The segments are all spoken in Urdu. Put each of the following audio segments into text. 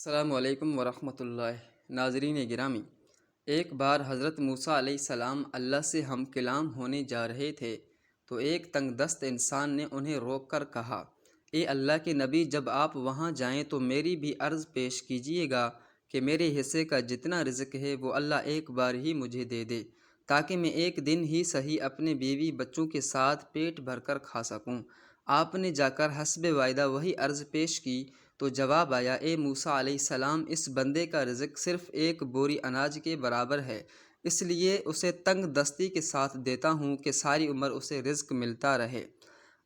السلام علیکم ورحمۃ اللہ۔ ناظرین گرامی، ایک بار حضرت موسیٰ علیہ السلام اللہ سے ہم کلام ہونے جا رہے تھے تو ایک تنگ دست انسان نے انہیں روک کر کہا، اے اللہ کے نبی، جب آپ وہاں جائیں تو میری بھی عرض پیش کیجیے گا کہ میرے حصے کا جتنا رزق ہے وہ اللہ ایک بار ہی مجھے دے دے، تاکہ میں ایک دن ہی صحیح اپنے بیوی بچوں کے ساتھ پیٹ بھر کر کھا سکوں۔ آپ نے جا کر حسب وعدہ وہی عرض پیش کی تو جواب آیا، اے موسیٰ علیہ السلام، اس بندے کا رزق صرف ایک بوری اناج کے برابر ہے، اس لیے اسے تنگ دستی کے ساتھ دیتا ہوں کہ ساری عمر اسے رزق ملتا رہے۔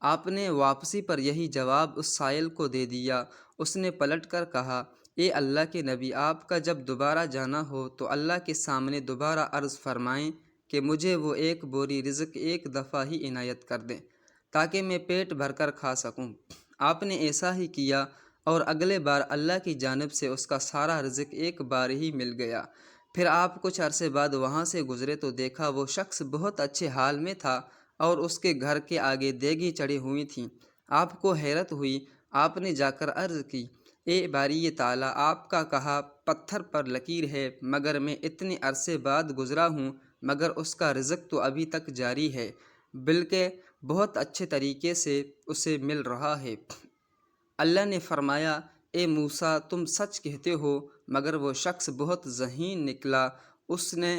آپ نے واپسی پر یہی جواب اس سائل کو دے دیا۔ اس نے پلٹ کر کہا، اے اللہ کے نبی، آپ کا جب دوبارہ جانا ہو تو اللہ کے سامنے دوبارہ عرض فرمائیں کہ مجھے وہ ایک بوری رزق ایک دفعہ ہی عنایت کر دیں تاکہ میں پیٹ بھر کر کھا سکوں۔ آپ نے ایسا ہی کیا اور اگلے بار اللہ کی جانب سے اس کا سارا رزق ایک بار ہی مل گیا۔ پھر آپ کچھ عرصے بعد وہاں سے گزرے تو دیکھا وہ شخص بہت اچھے حال میں تھا اور اس کے گھر کے آگے دیگیں چڑھی ہوئی تھیں۔ آپ کو حیرت ہوئی۔ آپ نے جا کر عرض کی، اے باری تعالیٰ، آپ کا کہا پتھر پر لکیر ہے، مگر میں اتنے عرصے بعد گزرا ہوں مگر اس کا رزق تو ابھی تک جاری ہے، بلکہ بہت اچھے طریقے سے اسے مل رہا ہے۔ اللہ نے فرمایا، اے موسیٰ، تم سچ کہتے ہو، مگر وہ شخص بہت ذہین نکلا۔ اس نے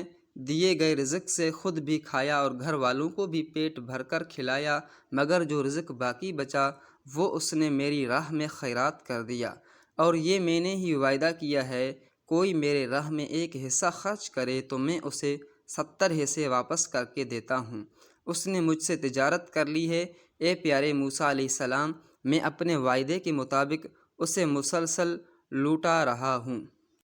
دیے گئے رزق سے خود بھی کھایا اور گھر والوں کو بھی پیٹ بھر کر کھلایا، مگر جو رزق باقی بچا وہ اس نے میری راہ میں خیرات کر دیا، اور یہ میں نے ہی وعدہ کیا ہے، کوئی میرے راہ میں ایک حصہ خرچ کرے تو میں اسے 70 حصے واپس کر کے دیتا ہوں۔ اس نے مجھ سے تجارت کر لی ہے، اے پیارے موسیٰ علیہ السلام، میں اپنے وعدے کے مطابق اسے مسلسل لوٹا رہا ہوں۔